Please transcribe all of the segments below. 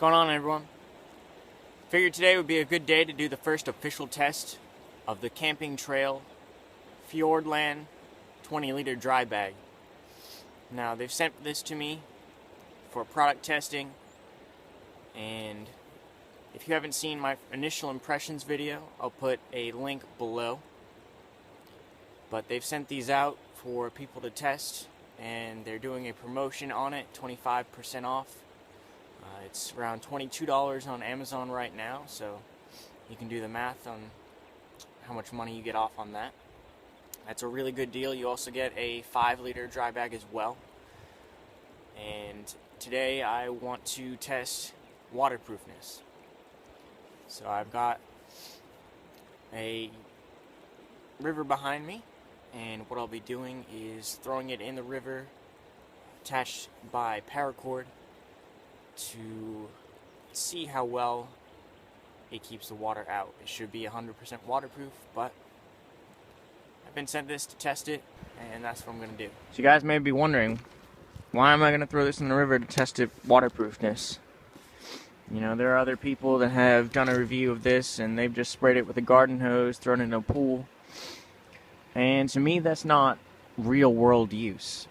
going on, everyone? Figured today would be a good day to do the first official test of the camping trail Fiordland 20-liter dry bag. Now, they've sent this to me for product testing, and if you haven't seen my initial impressions video, I'll put a link below. But they've sent these out for people to test, and they're doing a promotion on it, 25% off. It's around $22 on Amazon right now, so you can do the math on how much money you get off on that. That's a really good deal. You also get a 5-liter dry bag as well. And today I want to test waterproofness. So I've got a river behind me, and what I'll be doing is throwing it in the river attached by paracord to see how well it keeps the water out. It should be 100% waterproof, but I've been sent this to test it, and that's what I'm going to do. So you guys may be wondering, why am I going to throw this in the river to test its waterproofness? You know, there are other people that have done a review of this, and they've just sprayed it with a garden hose, thrown it in a pool. And to me, that's not real-world use.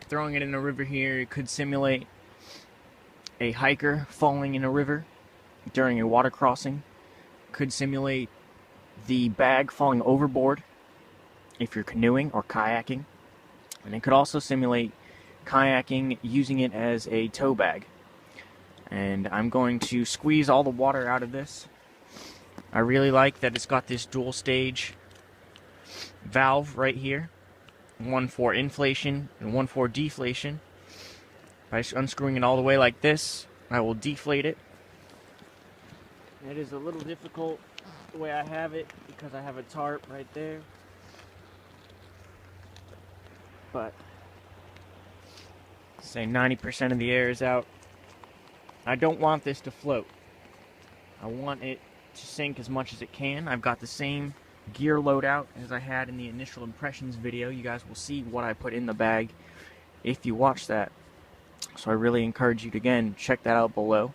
Throwing it in a river here, it could simulate a hiker falling in a river during a water crossing. Could simulate the bag falling overboard if you're canoeing or kayaking. And it could also simulate kayaking using it as a tow bag. And I'm going to squeeze all the water out of this. I really like that it's got this dual stage valve right here. One for inflation and one for deflation. By unscrewing it all the way like this, I will deflate it. It is a little difficult the way I have it because I have a tarp right there. But say 90% of the air is out. I don't want this to float. I want it to sink as much as it can. I've got the same gear loadout as I had in the initial impressions video. You guys will see what I put in the bag if you watch that. So I really encourage you to, again, check that out below.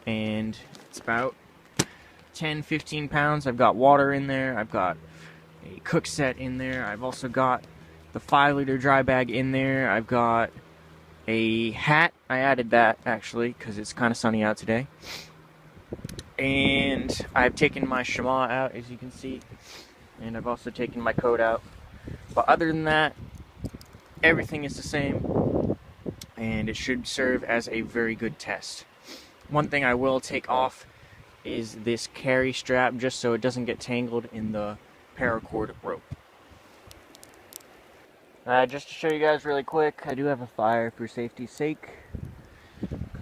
And it's about 10-15 pounds. I've got water in there. I've got a cook set in there. I've also got the 5-liter dry bag in there. I've got a hat. I added that actually because it's kind of sunny out today. And I've taken my shema out, as you can see, and I've also taken my coat out. But other than that, everything is the same, and it should serve as a very good test. One thing I will take off is this carry strap, just so it doesn't get tangled in the paracord rope. Just to show you guys really quick, I do have a fire for safety's sake.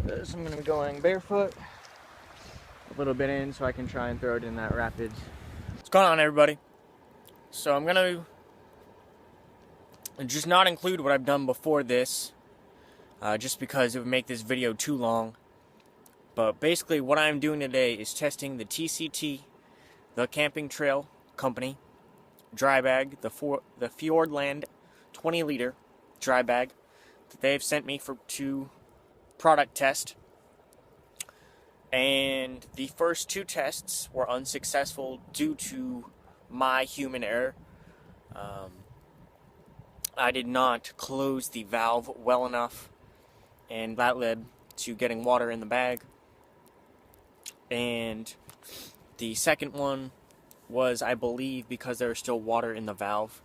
So I'm going to be going barefoot a little bit in so I can try and throw it in that rapids. What's going on, everybody? So I'm going to just not include what I've done before this, just because it would make this video too long. But basically what I'm doing today is testing the TCT, the Camping Trail Company dry bag, the Fiordland 20-liter dry bag that they've sent me to product test. And the first 2 tests were unsuccessful due to my human error. I did not close the valve well enough, and that led to getting water in the bag. And the second one was, I believe, because there was still water in the valve.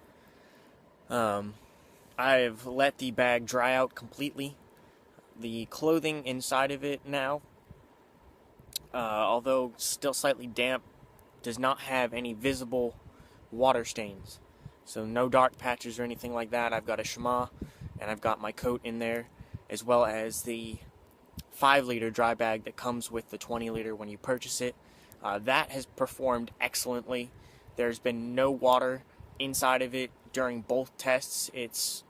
I've let the bag dry out completely. The clothing inside of it now, although still slightly damp, does not have any visible water stains. So no dark patches or anything like that. I've got a shema, and I've got my coat in there, as well as the 5-liter dry bag that comes with the 20-liter when you purchase it. That has performed excellently. There's been no water inside of it during both tests. It's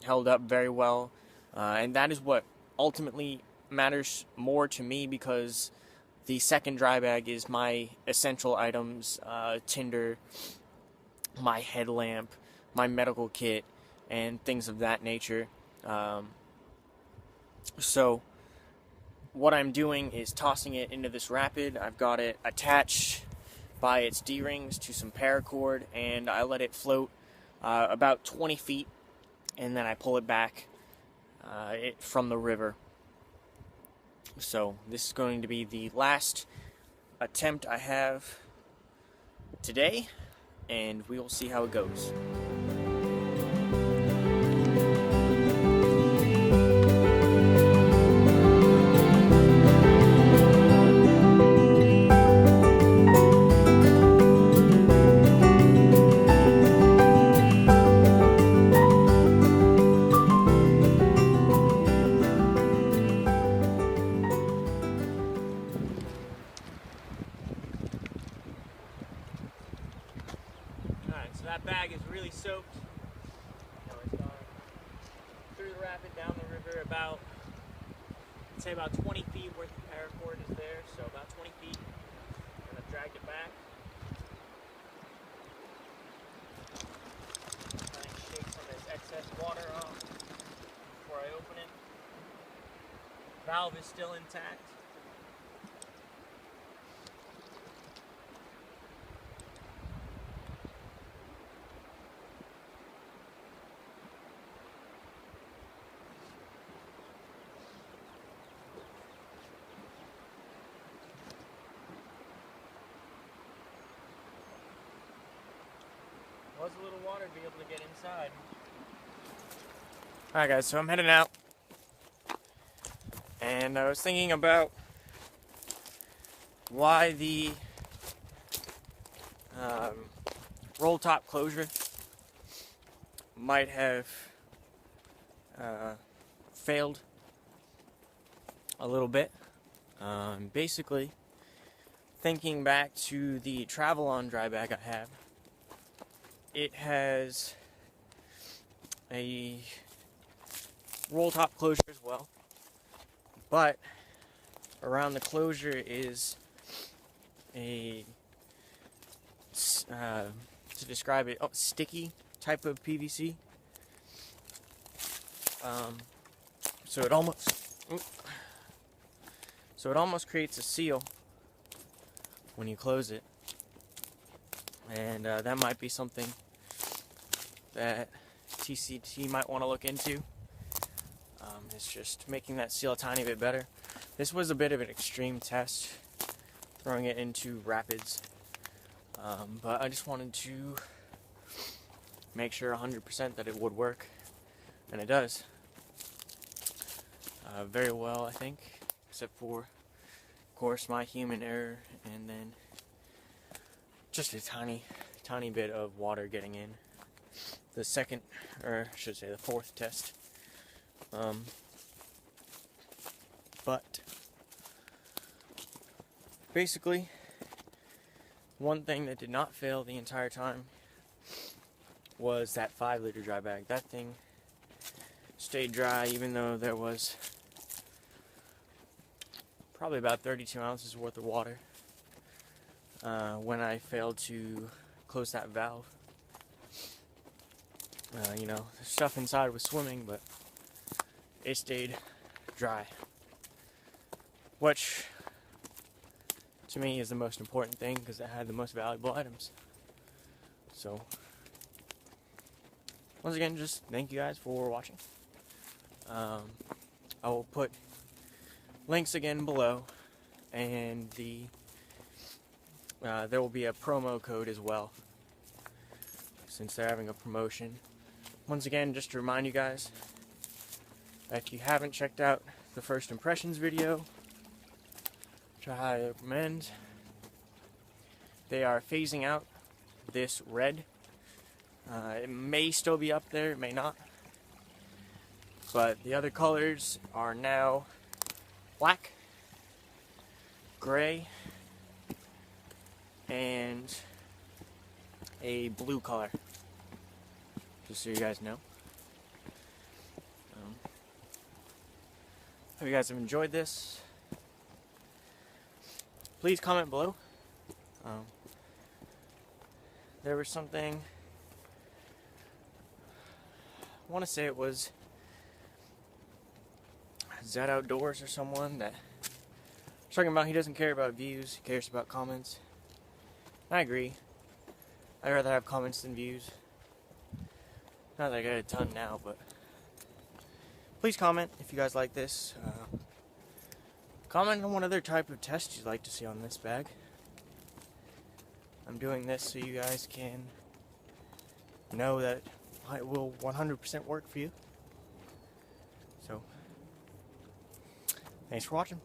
held up very well, and that is what ultimately matters more to me, because the second dry bag is my essential items, tinder, my headlamp, my medical kit, and things of that nature. So what I'm doing is tossing it into this rapid. I've got it attached by its D-rings to some paracord, and I let it float about 20 feet, and then I pull it back from the river. So this is going to be the last attempt I have today, and we will see how it goes. Alright, so that bag is really soaked. It's gone through the rapid, down the river, about, I'd say about 20 feet worth of paracord is there, so about 20 feet. And I've dragged it back. Trying to shake some of this excess water off before I open it. Valve is still intact. Was a little water to be able to get inside. Alright guys, so I'm heading out. And I was thinking about why the roll top closure might have failed a little bit. Basically, thinking back to the Travel-On dry bag I have, it has a roll top closure as well, but around the closure is a to describe it, sticky type of PVC. So it almost creates a seal when you close it, and that might be something that TCT might want to look into. It's just making that seal a tiny bit better. This was a bit of an extreme test, throwing it into rapids, but I just wanted to make sure 100% that it would work, and it does. Very well, I think, except for, of course, my human error, and then just a tiny bit of water getting in. The second, or I should say the fourth test. But basically, one thing that did not fail the entire time was that 5-liter dry bag. That thing stayed dry even though there was probably about 32 ounces worth of water when I failed to close that valve. The stuff inside was swimming, but it stayed dry, which to me is the most important thing because it had the most valuable items. So once again, just thank you guys for watching. I will put links again below, and there will be a promo code as well since they're having a promotion. Once again, just to remind you guys, if you haven't checked out the first impressions video, which I highly recommend, they are phasing out this red. It may still be up there, it may not, but the other colors are now black, gray, and a blue color, just so you guys know. Hope you guys have enjoyed this. Please comment below. There was something, I want to say it was Zed Outdoors or someone that was talking about he doesn't care about views, he cares about comments. I agree. I'd rather have comments than views. Not that I got a ton now, but please comment if you guys like this. Comment on what other type of test you'd like to see on this bag. I'm doing this so you guys can know that it will 100% work for you. So, thanks for watching.